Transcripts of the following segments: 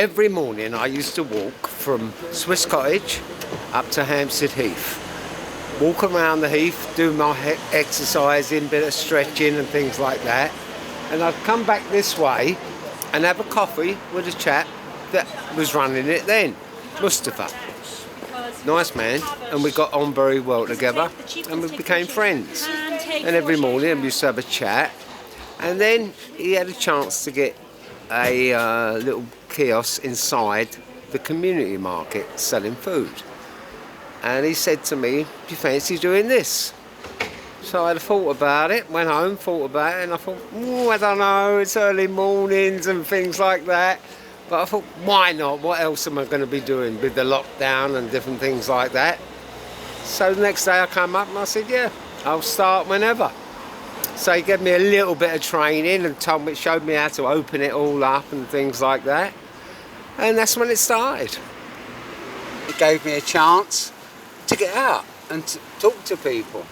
every morning I used to walk from Swiss Cottage up to Hampstead Heath. Walk around the heath, do my exercising, bit of stretching and things like that. And I'd come back this way and have a coffee with a chap that was running it then, Mustafa. Nice man, and we got on very well together and we became friends. And every morning we used to have a chat. And then he had a chance to get a little kiosk inside the community market selling food. And he said to me, do you fancy doing this? So I had a thought about it, went home, thought about it, and I thought, I don't know, it's early mornings and things like that. But I thought, why not? What else am I going to be doing with the lockdown and different things like that? So the next day I came up and I said, yeah, I'll start whenever. So he gave me a little bit of training and showed me how to open it all up and things like that. And that's when it started. It gave me a chance to get out and to talk to people.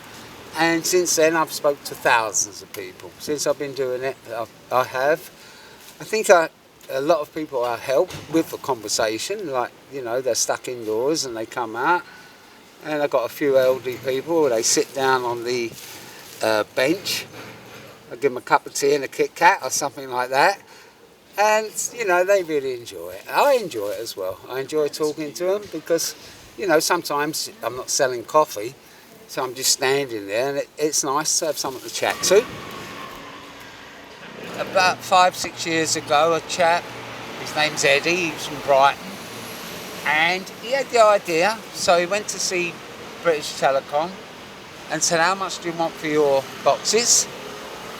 And since then I've spoke to thousands of people. Since I've been doing it, I have. I think a lot of people I help with the conversation, like, you know, they're stuck indoors and they come out. And I've got a few elderly people, they sit down on the bench. I give them a cup of tea and a Kit Kat or something like that. And, you know, they really enjoy it. I enjoy it as well. I enjoy talking to them because, you know, sometimes I'm not selling coffee, so I'm just standing there and it's nice to have someone to chat to. About 5-6 years ago, a chap, his name's Eddie, he's from Brighton, and he had the idea, so he went to see British Telecom and said, how much do you want for your boxes?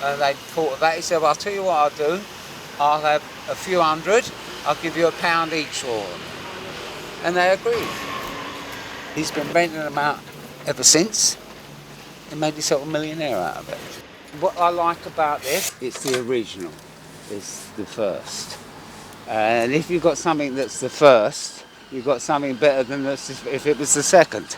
And they thought about it. He said, well, I'll tell you what I'll do. I'll have a few hundred, I'll give you £1 each for them. And they agreed. He's been renting them out ever since and made himself a millionaire out of it. What I like about this, it's the original, it's the first. And if you've got something that's the first, you've got something better than this if it was the second.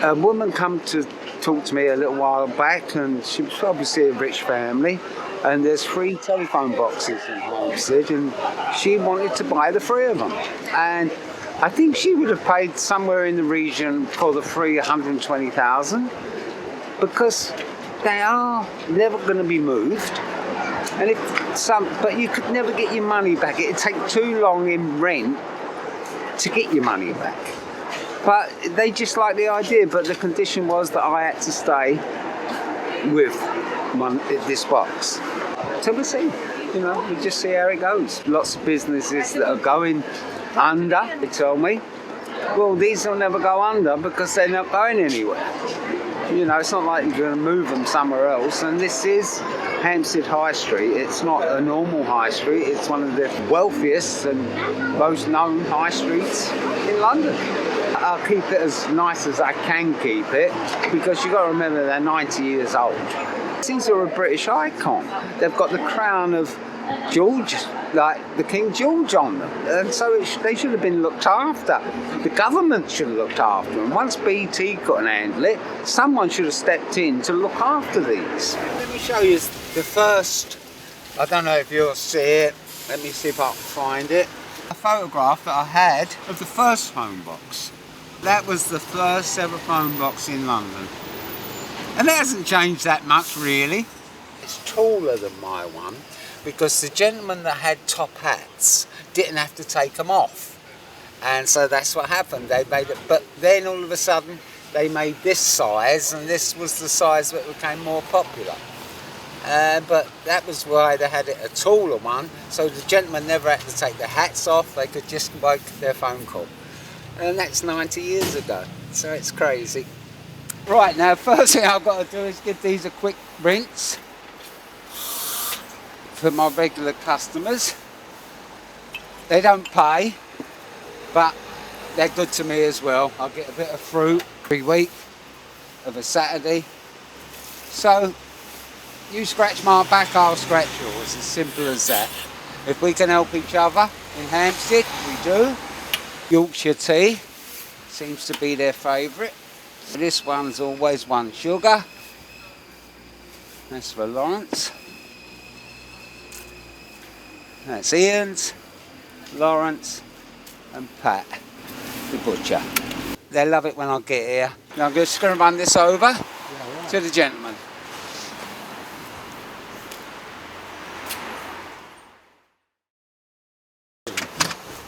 A woman come to talk to me a little while back, and she was obviously a rich family, and there's 3 telephone boxes in Hampstead, and she wanted to buy the 3 of them. And I think she would have paid somewhere in the region for the 3 120,000, because they are never going to be moved. And but you could never get your money back. It'd take too long in rent to get your money back. But they just liked the idea, but the condition was that I had to stay with this box. So we'll see, you know, we'll just see how it goes. Lots of businesses that are going under, they tell me. Well, these will never go under because they're not going anywhere. You know, it's not like you're going to move them somewhere else. And this is Hampstead High Street. It's not a normal high street. It's one of the wealthiest and most known high streets in London. I'll keep it as nice as I can keep it, because you've got to remember they're 90 years old. These are a British icon. They've got the crown of George, like the King George on them, and so they should have been looked after. The government should have looked after them. Once BT couldn't handle it, someone should have stepped in to look after these. Let me show you the first, I don't know if you'll see it, let me see if I can find it. A photograph that I had of the first phone box. That was the first ever phone box in London. And it hasn't changed that much really. It's taller than my one, because the gentleman that had top hats didn't have to take them off. And so that's what happened. They made it, but then all of a sudden they made this size, and this was the size that became more popular. But that was why they had it a taller one, so the gentleman never had to take their hats off, they could just make their phone call. And that's 90 years ago, so it's crazy. Right, now first thing I've got to do is give these a quick rinse for my regular customers. They don't pay, but they're good to me as well. I'll get a bit of fruit every week of a Saturday. So you scratch my back, I'll scratch yours, as simple as that. If we can help each other in Hampstead, we do. Yorkshire tea seems to be their favourite. This one's always 1 sugar. That's for Lawrence. That's Ian's. Lawrence and Pat, the butcher. They love it when I get here. Now I'm just going to run this over to the gentleman.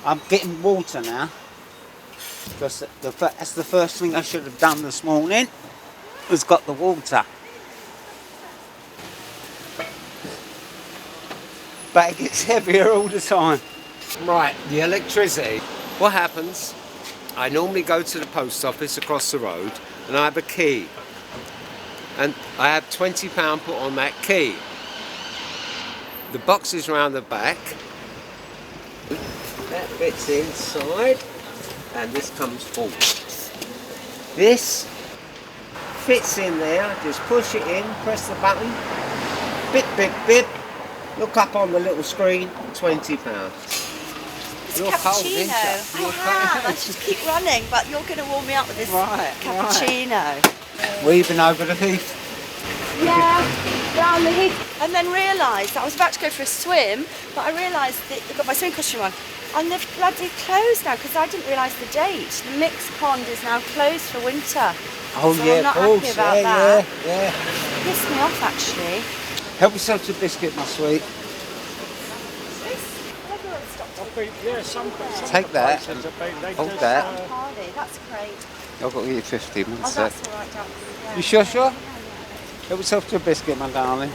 I'm getting water now. Because that's the first thing I should have done this morning, was got the water. But it gets heavier all the time. Right, the electricity. What happens, I normally go to the post office across the road and I have a key. And I have £20 put on that key. The box is round the back. That fits inside and this comes forward. This fits in there, just push it in, press the button, bip, bip, bip. Look up on the little screen, £20. It's cappuccino. I just keep running, but you're going to warm me up with this cappuccino. Right. Weaving over the heath. Yeah, down the heath. And then realised that I was about to go for a swim, but I realised that I've got my swimming costume on. And they've bloody closed now because I didn't realise the date. The mixed pond is now closed for winter. Oh so yeah, I'm not of course. happy about that. Yeah. Pissed me off actually. Help yourself to a biscuit, my sweet. Take that. Hold that. That's great. I've got to give you 50 minutes. Oh, that's all right, Jack. Yeah. You sure? Help yourself to a biscuit, my darling.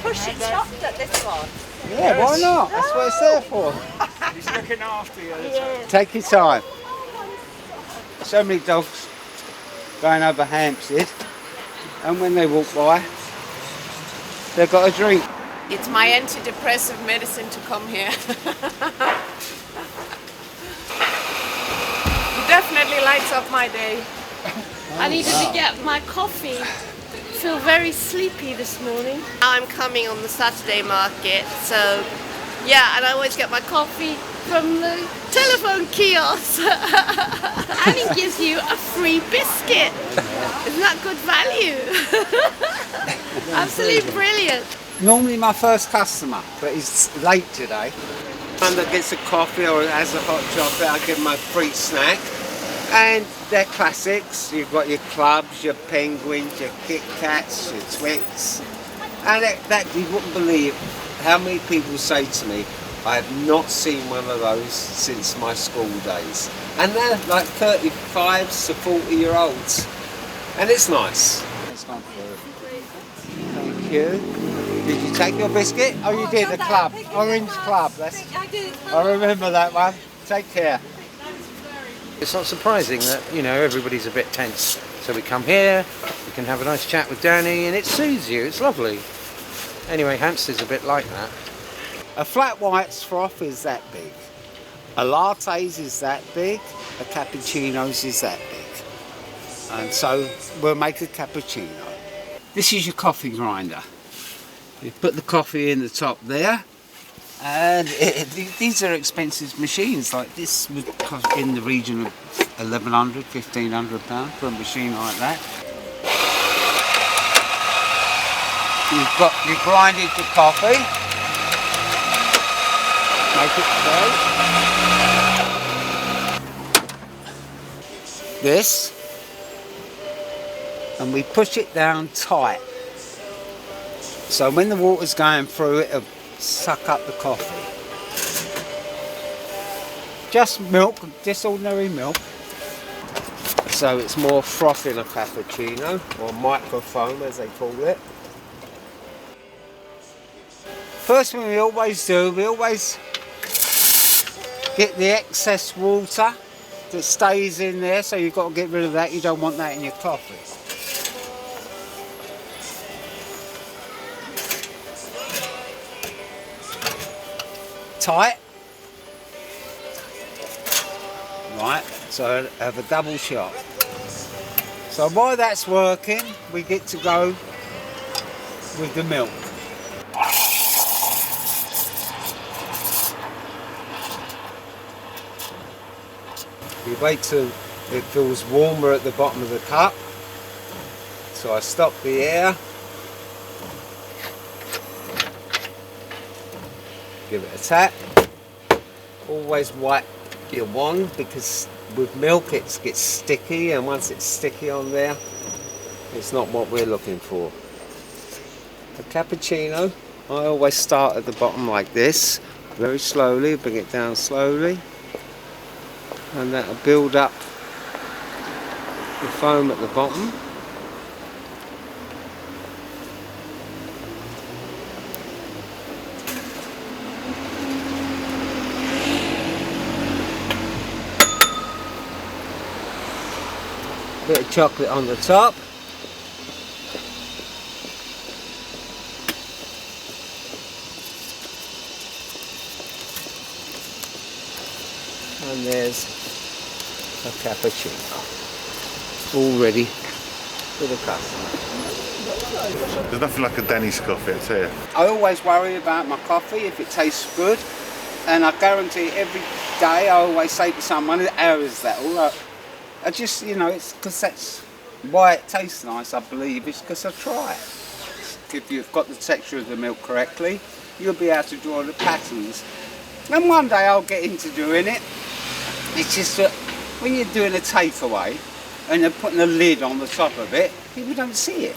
Push it chocolate, this one. Yeah, why not? That's what it's there for. He's looking after you. Take your time. So many dogs going over Hampstead, and when they walk by, they've got a drink. It's my antidepressive medicine to come here. It definitely lights up my day. I needed to get my coffee. Feel very sleepy this morning. I'm coming on the Saturday market, so yeah, and I always get my coffee from the telephone kiosk. And it gives you a free biscuit. Isn't that good value? Absolutely brilliant. Normally my first customer, but he's late today. One that gets a coffee or has a hot chocolate, I give them a free snack. And they're classics. You've got your clubs, your penguins, your Kit Kats, your Twix. And that you wouldn't believe how many people say to me, I have not seen one of those since my school days. And they're like 35s to 40-year-olds. And it's nice. It's gone through. Thank you. Did you take your biscuit? Oh, you did, the club. Orange Club. I remember that one. Take care. It's not surprising that, everybody's a bit tense. So we come here, we can have a nice chat with Danny, and it soothes you, it's lovely. Anyway, Hampstead's a bit like that. A flat white's froth is that big. A latte's is that big. A cappuccino's is that big. And so we'll make a cappuccino. This is your coffee grinder. You put the coffee in the top there. And these are expensive machines. Like this would cost in the region of £1,100, £1,500 for a machine like that. You grinded the coffee. Make it so. This. And we push it down tight. So when the water's going through, it'll suck up the coffee. Just milk, just ordinary milk. So it's more froth in a cappuccino, or microfoam as they call it. First thing we always do, we always get the excess water that stays in there, so you've got to get rid of that, you don't want that in your coffee. Tight. Right, so I have a double shot. So while that's working, we get to go with the milk. We wait till it feels warmer at the bottom of the cup. So I stop the air. Give it a tap. Always wipe your wand because with milk it gets sticky, and once it's sticky on there, it's not what we're looking for. A cappuccino, I always start at the bottom like this, very slowly, bring it down slowly, and that'll build up the foam at the bottom. Bit of chocolate on the top. And there's a cappuccino. All ready for the customer. There's nothing like a Danny's coffee, I tell you. I always worry about my coffee if it tastes good, and I guarantee every day I always say to someone, how is that? I just, it's because that's why it tastes nice, I believe, is because I try it. If you've got the texture of the milk correctly, you'll be able to draw the patterns. And one day I'll get into doing it. It's just that when you're doing a takeaway and they're putting a lid on the top of it, people don't see it.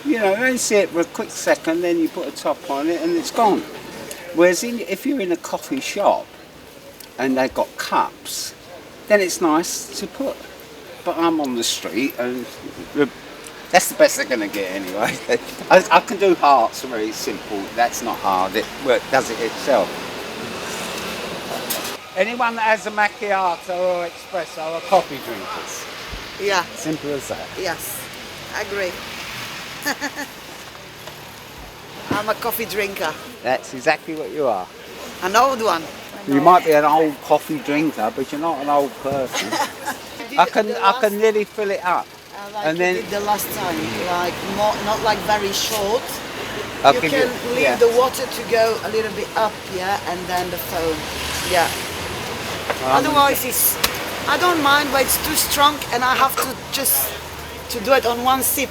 You only see it for a quick second, then you put a top on it and it's gone. Whereas if you're in a coffee shop and they've got cups, then it's nice to put. But I'm on the street and that's the best they're going to get anyway. I can do hearts, very simple. That's not hard. It does it itself. Anyone that has a macchiato or espresso are coffee drinkers. Yeah. Simple as that. Yes, I agree. I'm a coffee drinker. That's exactly what you are. An old one. You might be an old coffee drinker, but you're not an old person. I can nearly fill it up. Like and you then did the last time, like not like very short. I'll You give can leave the water to go a little bit up, yeah, and then the foam, yeah. Otherwise, I don't mind, but it's too strong, and I have to just to do it on one sip.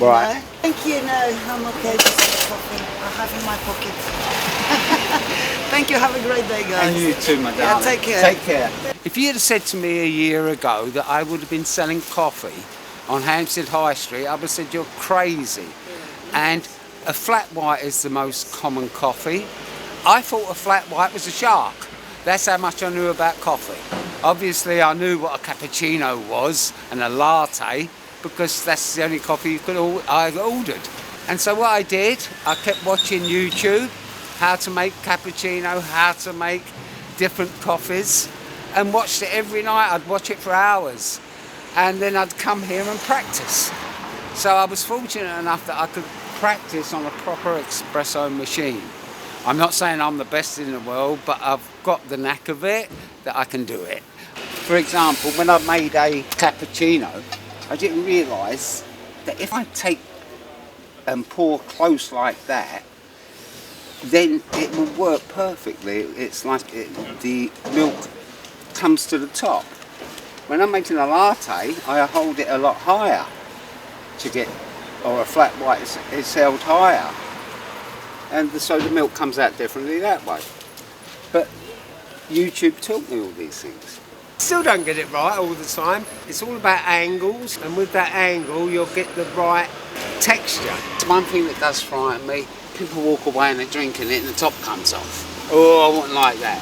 Right. No? Thank you. No, I'm okay. Just the coffee I have in my pocket. Thank you. Have a great day, guys. And you too, my darling. Yeah, take care. Take care. If you had said to me a year ago that I would have been selling coffee on Hampstead High Street, I would have said you're crazy. And a flat white is the most common coffee. I thought a flat white was a shark. That's how much I knew about coffee. Obviously, I knew what a cappuccino was and a latte because that's the only coffee I ordered. And so what I did, I kept watching YouTube, how to make cappuccino, how to make different coffees, and watched it every night. I'd watch it for hours. And then I'd come here and practice. So I was fortunate enough that I could practice on a proper espresso machine. I'm not saying I'm the best in the world, but I've got the knack of it, that I can do it. For example, when I made a cappuccino, I didn't realise that if I take and pour close like that, then it will work perfectly. It's like the milk comes to the top. When I'm making a latte, I hold it a lot higher to get, or a flat white is held higher. And so the milk comes out differently that way. But YouTube taught me all these things. Still don't get it right all the time. It's all about angles, and with that angle you'll get the right texture. It's one thing that does frighten me. People walk away and they're drinking it and the top comes off. Oh, I wouldn't like that.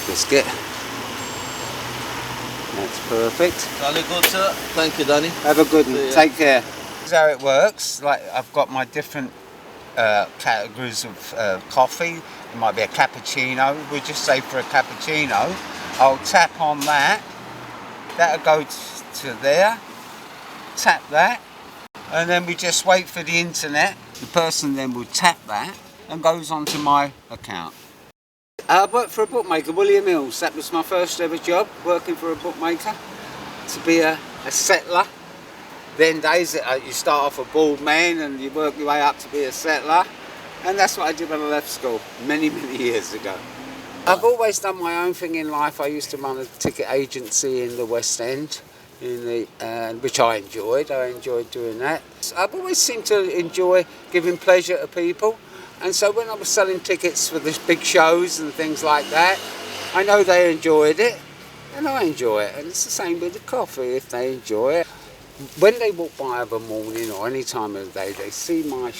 Biscuit. That's perfect. Danny, good sir. Thank you, Danny. Have a good one. Take care. This is how it works. Like I've got my different categories of coffee. It might be a cappuccino. We'll just say for a cappuccino, I'll tap on that. That'll go to there. Tap that. And then we just wait for the internet. The person then will tap that and goes onto my account. I worked for a bookmaker, William Hills. That was my first ever job, working for a bookmaker, to be a settler. Then days, you start off a bald man and you work your way up to be a settler. And that's what I did when I left school, many, many years ago. I've always done my own thing in life. I used to run a ticket agency in the West End, which I enjoyed. I enjoyed doing that. I've always seemed to enjoy giving pleasure to people. And so when I was selling tickets for the big shows and things like that, I know they enjoyed it, and I enjoy it. And it's the same with the coffee, if they enjoy it. When they walk by of a morning or any time of the day, they see my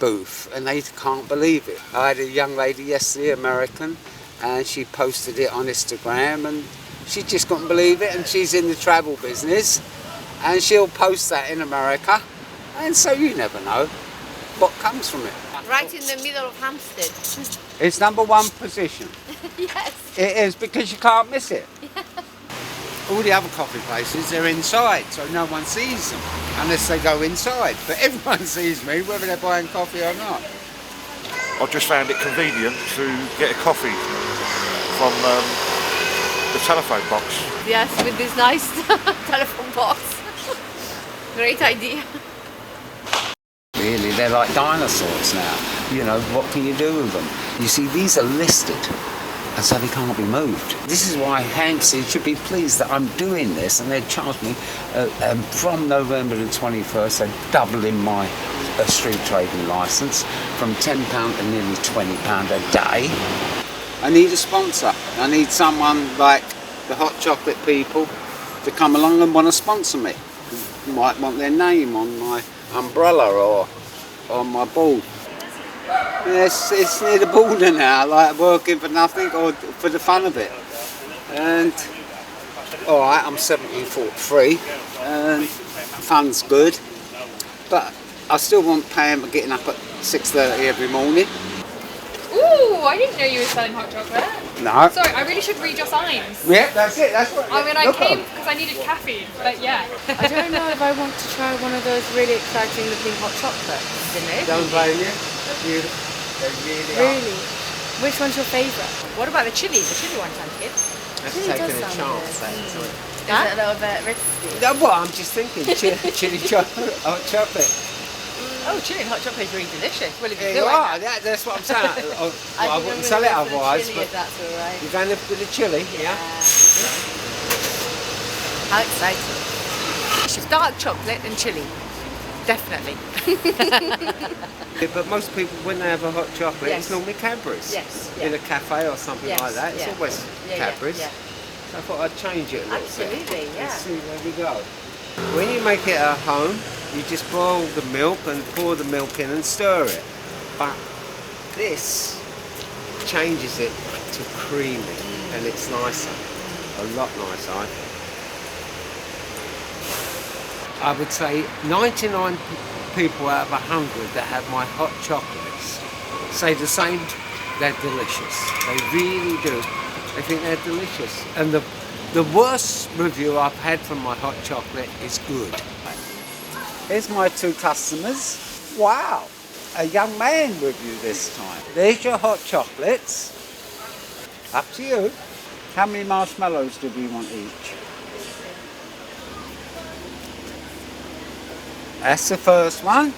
booth and they can't believe it. I had a young lady yesterday, American, and she posted it on Instagram, and she just couldn't believe it, and she's in the travel business, and she'll post that in America, and so you never know what comes from it. Right in the middle of Hampstead. It's #1 position. Yes. It is, because you can't miss it. All the other coffee places, they're inside, so no one sees them unless they go inside. But everyone sees me, whether they're buying coffee or not. I've just found it convenient to get a coffee from the telephone box. Yes, with this nice telephone box. Great idea. Really, they're like dinosaurs now. You know, what can you do with them? You see, these are listed, and so they can't be moved. This is why Hampstead should be pleased that I'm doing this, and they'd charge me from November the 21st, they're doubling my street trading licence from £10 to nearly £20 a day. I need a sponsor. I need someone like the hot chocolate people to come along and want to sponsor me. You might want their name on my umbrella or on my board. Yes, it's near the border now, like working for nothing or for the fun of it. And alright, I'm 17.43 and fun's good, but I still want paying for getting up at 6:30 every morning. Ooh, I didn't know you were selling hot chocolate. No. Sorry, I really should read your signs. Yeah, that's it, that's what I mean, I look came on. because I needed caffeine, but yeah. I don't know if I want to try one of those really exciting looking hot chocolates, you Don't blame you. They're beautiful. They really are. Really? Which one's your favourite? What about the chili? The chili one sounds good. That's Really taking does a sound chance. good. That's all. Is it a little bit risky? No, what I'm just thinking, chili chocolate, hot chocolate. Oh, chili and hot chocolate is really delicious. Well, if Yeah, you you do are, like that. that's what I'm saying. I think I'm wouldn't gonna sell it go for the otherwise, chili but if that's all right. you're going with the chili, yeah? How exciting. It's dark chocolate and chili. Definitely. Yeah, but most people, when they have a hot chocolate, Yes. it's normally Cadbury's. Yes, In yeah. a cafe or something Yes, like that, it's yeah. always Yeah, Cadbury's. yeah. So I thought I'd change it a little bit. Absolutely, yeah. Let's see where we go. When you make it at home, you just boil the milk and pour the milk in and stir it. But this changes it to creamy and it's nicer. A lot nicer, I think. I would say 99 people out of 100 that have my hot chocolates say the same. They're delicious. They really do. They think they're delicious. And the worst review I've had from my hot chocolate is good. Here's my 2 customers. Wow, a young man with you this time. There's your hot chocolates. Up to you. How many marshmallows do we want each? That's the first one.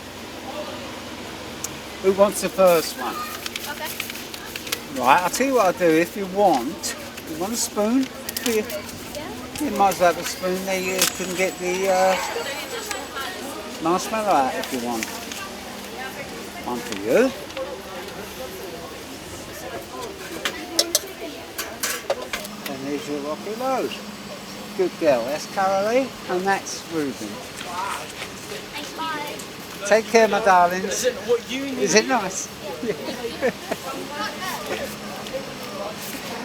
Who wants the first one? Okay. Right, I'll tell you what I'll do. If you want a spoon? Here. You might as well have a spoon there. You can get the marshmallow out if you want. One for you. And there's your Rocky Road. Good girl. That's Carolee and that's Ruben. Take care, my darlings. Is it nice?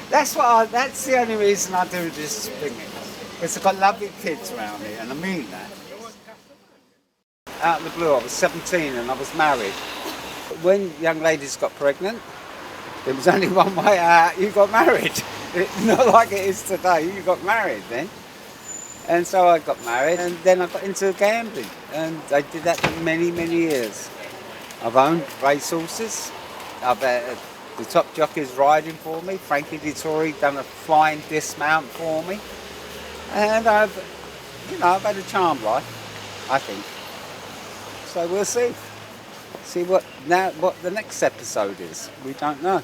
That's the only reason I do this thing. Because I've got lovely kids around here, and I mean that. Out of the blue, I was 17 and I was married. When young ladies got pregnant, there was only one way out, you got married. It's not like it is today, you got married then. And so I got married and then I got into gambling and I did that for many, many years. I've owned racehorses, I've had the top jockeys riding for me, Frankie Dettori done a flying dismount for me. And I've had a charmed life, I think. So we'll see. See what the next episode is. We don't know.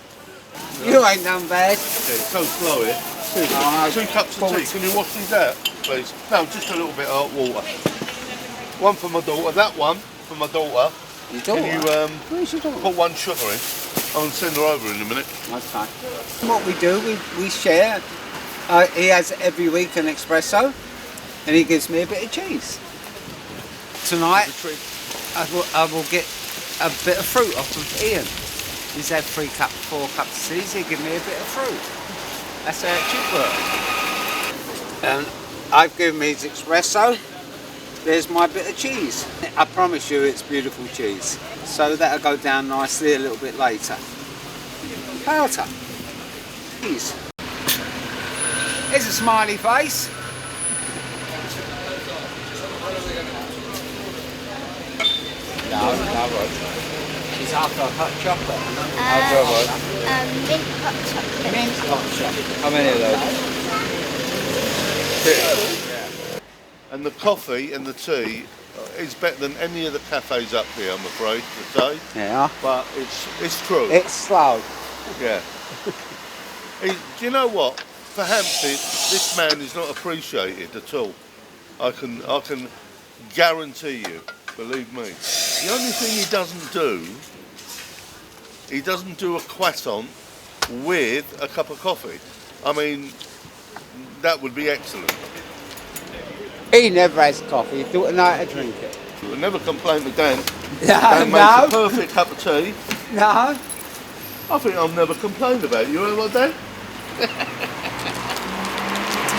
You ain't done bad. Okay, so slow here. 2 cups of tea. Can you wash these out, please? No, just a little bit of hot water. One for my daughter, that one for my daughter, Your daughter? Can you Where's your daughter? put one sugar in? I'll send her over in a minute. Okay. What we do, we share. He has every week an espresso, and he gives me a bit of cheese. Tonight, I will get a bit of fruit off of Ian. He's had 4 cups of teas. He'll give me a bit of fruit. That's how it should work. And I've given me his espresso. There's my bit of cheese. I promise you it's beautiful cheese. So that'll go down nicely a little bit later. Powder. Cheese. Here's a smiley face. No. She's after a hot chocolate. Mint hot chocolate. Mint hot chocolate. How many of those? And the coffee and the tea is better than any of the cafes up here, I'm afraid to say. Yeah. But it's true. It's slow. Yeah. Do you know what? For Hampstead, this man is not appreciated at all. I can guarantee you, believe me. The only thing he doesn't do a croissant with a cup of coffee. I mean, that would be excellent. He never has coffee. He do it at night to drink it. I never complain to Dan. No, Dan makes no. a perfect cup of tea. No. I think I've never complained about you, have I, Dan?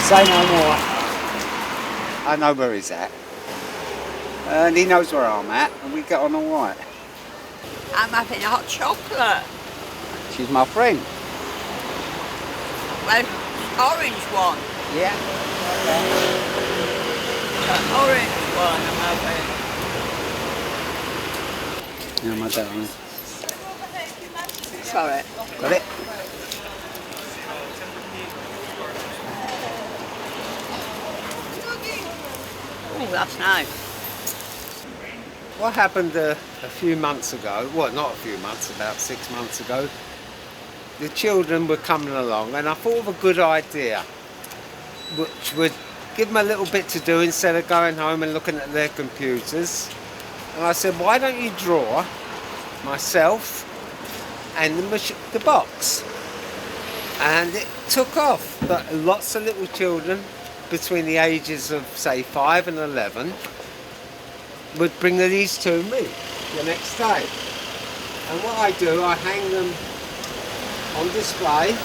Say no more. I know where he's at. And he knows where I'm at, and we get on all right. I'm having a hot chocolate. She's my friend. Well, orange one. Yeah. The orange one I'm having. Yeah, my darling. Sorry. Got it? Oh, that's nice. What happened a few months ago, well, not a few months, about 6 months ago, the children were coming along and I thought of a good idea, which would give them a little bit to do instead of going home and looking at their computers. And I said, why don't you draw myself and the box? And it took off. But lots of little children between the ages of, say, 5 and 11 would bring these to me the next day. And what I do, I hang them on display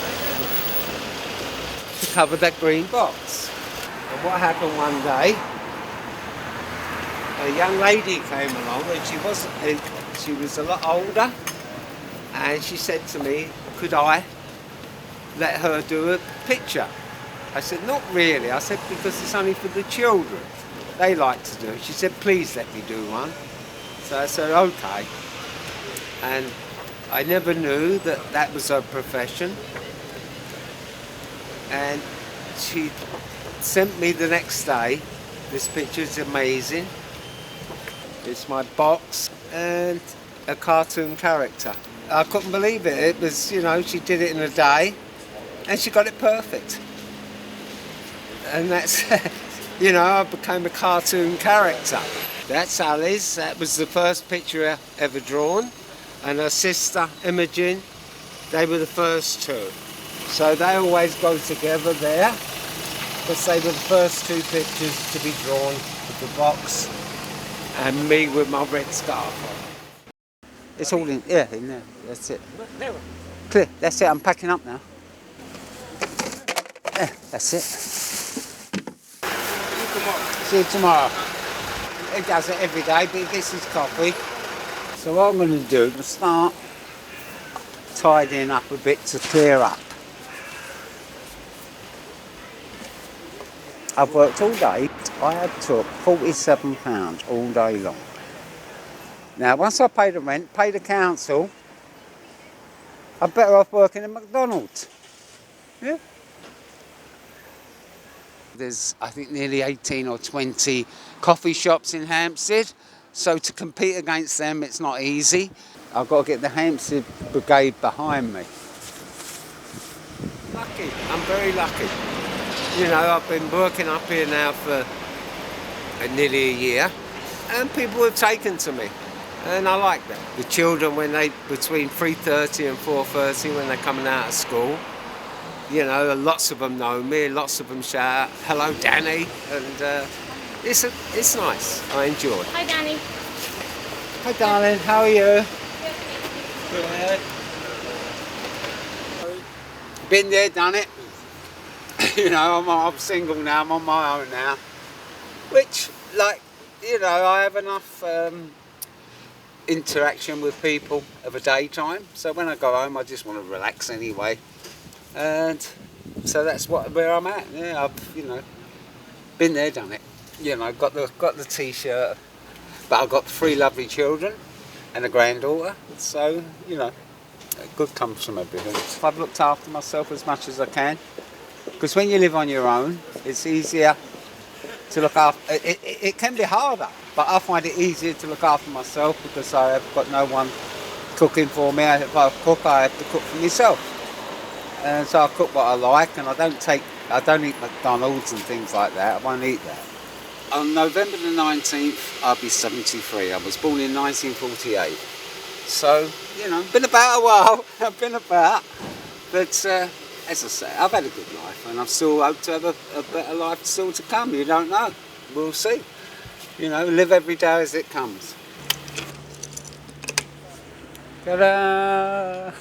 to cover that green box. And what happened one day, a young lady came along and she was a lot older, and she said to me, could I let her do a picture? I said, not really. I said, because it's only for the children. They like to do it. She said, please let me do one. So I said, okay. And I never knew that that was her profession. And she sent me the next day. This picture is amazing. It's my box and a cartoon character. I couldn't believe it. It was, you know, she did it in a day and she got it perfect. And that's, you know, I became a cartoon character. That's Alice. That was the first picture ever drawn. And her sister, Imogen, they were the first two. So they always go together there, because they were the first two pictures to be drawn with the box and me with my red scarf on. It's all in there. That's it. Clear. That's it. I'm packing up now. Yeah, that's it. See you tomorrow. He does it every day, but he gets his coffee. So what I'm going to do is start tidying up a bit to clear up. I've worked all day. I had took £47 all day long. Now, once I pay the rent, pay the council, I'm better off working at McDonald's. Yeah. There's, I think, nearly 18 or 20 coffee shops in Hampstead. So to compete against them, it's not easy. I've got to get the Hampstead Brigade behind me. Lucky. I'm very lucky. You know, I've been working up here now for nearly a year, and people have taken to me. And I like that. The children, when they, between 3:30 and 4:30, when they're coming out of school, you know, lots of them know me, lots of them shout, hello Danny, and it's nice, I enjoy it. Hi, Danny. Hi darling, how are you? Good. Been there, done it. You know, I'm single now, I'm on my own now. Which, like, you know, I have enough interaction with people of a daytime. So when I go home, I just want to relax anyway. And so that's where I'm at. Yeah, I've, you know, been there, done it. You know, got the t-shirt, but I've got 3 lovely children and a granddaughter. So, you know, good comes from everything. I've looked after myself as much as I can. Because when you live on your own, it's easier to look after. It can be harder, but I find it easier to look after myself because I have got no one cooking for me. If I cook, I have to cook for myself. And so I cook what I like, and I don't eat McDonald's and things like that. I won't eat that. On November the 19th, I'll be 73. I was born in 1948. So, you know, been about a while. I've been about. But as I say, I've had a good life, and I still hope to have a better life still to come. You don't know. We'll see. You know, live every day as it comes. Ta-da!